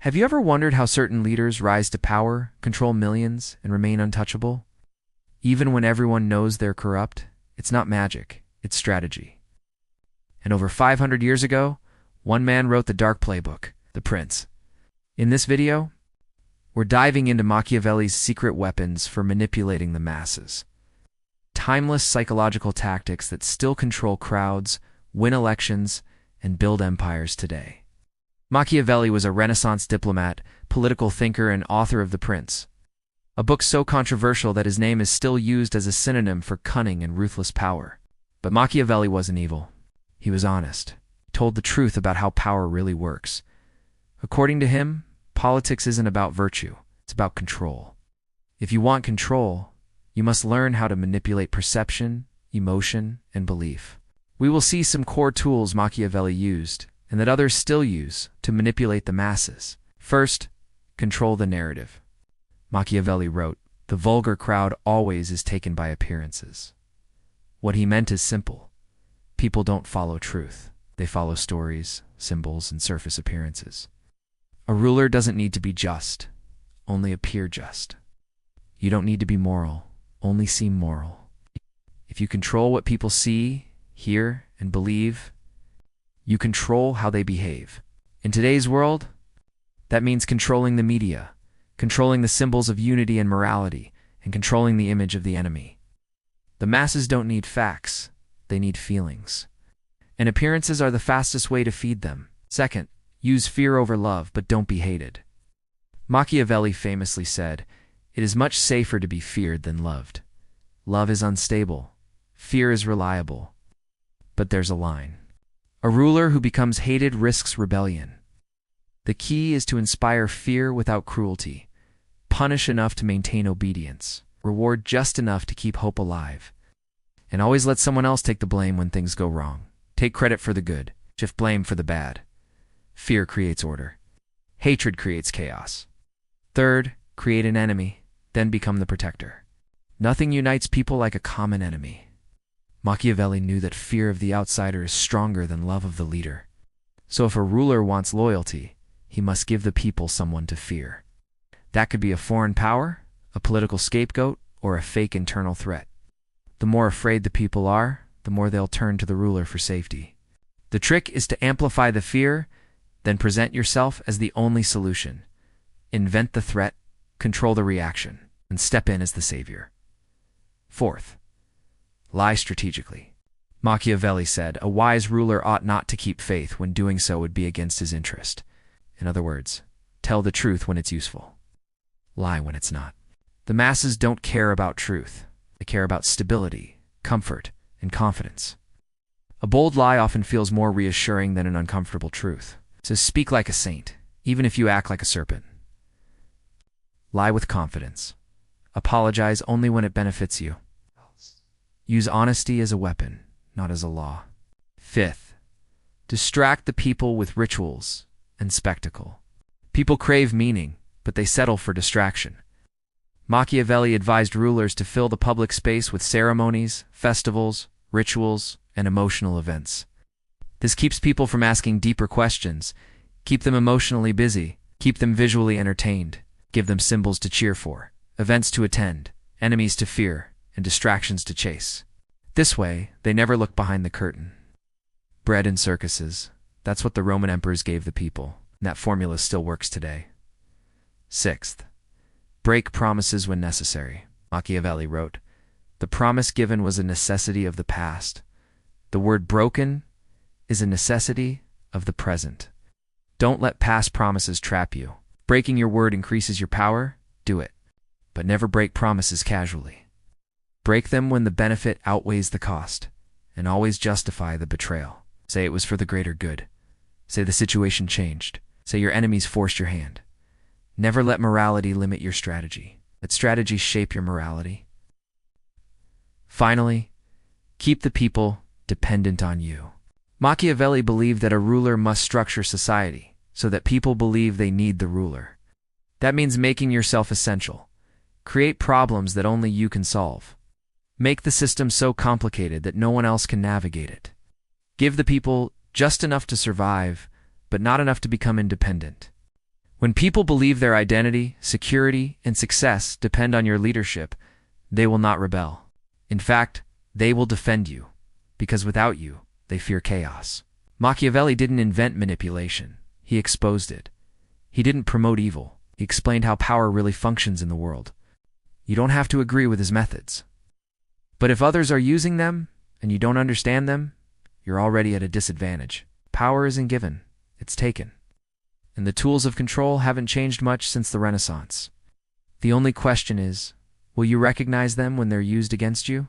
Have you ever wondered how certain leaders rise to power, control millions, and remain untouchable? Even when everyone knows they're corrupt, it's not magic, it's strategy. And over 500 years ago, one man wrote the dark playbook, The Prince. In this video, we're diving into Machiavelli's secret weapons for manipulating the masses. Timeless psychological tactics that still control crowds, win elections, and build empires today. Machiavelli was a Renaissance diplomat, political thinker, and author of The Prince, a book so controversial that his name is still used as a synonym for cunning and ruthless power. But Machiavelli wasn't evil. He was honest, told the truth about how power really works. According to him, politics isn't about virtue, it's about control. If you want control, you must learn how to manipulate perception, emotion, and belief. We will see some core tools Machiavelli used, and that others still use, to manipulate the masses. First, control the narrative. Machiavelli wrote, "The vulgar crowd always is taken by appearances." What he meant is simple. People don't follow truth. They follow stories, symbols, and surface appearances. A ruler doesn't need to be just, only appear just. You don't need to be moral, only seem moral. If you control what people see, hear, and believe, you control how they behave. In today's world, that means controlling the media, controlling the symbols of unity and morality, and controlling the image of the enemy. The masses don't need facts, they need feelings. And appearances are the fastest way to feed them. Second, use fear over love, but don't be hated. Machiavelli famously said, "It is much safer to be feared than loved. Love is unstable, fear is reliable." But there's a line. A ruler who becomes hated risks rebellion. The key is to inspire fear without cruelty, punish enough to maintain obedience, reward just enough to keep hope alive, and always let someone else take the blame when things go wrong. Take credit for the good, shift blame for the bad. Fear creates order. Hatred creates chaos. Third, create an enemy, then become the protector. Nothing unites people like a common enemy. Machiavelli knew that fear of the outsider is stronger than love of the leader. So if a ruler wants loyalty, he must give the people someone to fear. That could be a foreign power, a political scapegoat, or a fake internal threat. The more afraid the people are, the more they'll turn to the ruler for safety. The trick is to amplify the fear, then present yourself as the only solution. Invent the threat, control the reaction, and step in as the savior. Fourth, lie strategically. Machiavelli said, "A wise ruler ought not to keep faith when doing so would be against his interest." In other words, tell the truth when it's useful. Lie when it's not. The masses don't care about truth. They care about stability, comfort, and confidence. A bold lie often feels more reassuring than an uncomfortable truth. So speak like a saint, even if you act like a serpent. Lie with confidence. Apologize only when it benefits you. Use honesty as a weapon, not as a law. Fifth, distract the people with rituals and spectacle. People crave meaning, but they settle for distraction. Machiavelli advised rulers to fill the public space with ceremonies, festivals, rituals, and emotional events. This keeps people from asking deeper questions, keep them emotionally busy, keep them visually entertained, give them symbols to cheer for, events to attend, enemies to fear, and distractions to chase. This way, they never look behind the curtain. Bread and circuses, that's what the Roman emperors gave the people, and that formula still works today. Sixth, break promises when necessary. Machiavelli wrote, "The promise given was a necessity of the past. The word broken is a necessity of the present." Don't let past promises trap you. Breaking your word increases your power, do it. But never break promises casually. Break them when the benefit outweighs the cost, and always justify the betrayal. Say it was for the greater good. Say the situation changed. Say your enemies forced your hand. Never let morality limit your strategy. Let strategy shape your morality. Finally, keep the people dependent on you. Machiavelli believed that a ruler must structure society so that people believe they need the ruler. That means making yourself essential. Create problems that only you can solve. Make the system so complicated that no one else can navigate it. Give the people just enough to survive, but not enough to become independent. When people believe their identity, security, and success depend on your leadership, they will not rebel. In fact, they will defend you, because without you, they fear chaos. Machiavelli didn't invent manipulation. He exposed it. He didn't promote evil. He explained how power really functions in the world. You don't have to agree with his methods. But if others are using them, and you don't understand them, you're already at a disadvantage. Power isn't given, it's taken. And the tools of control haven't changed much since the Renaissance. The only question is, will you recognize them when they're used against you?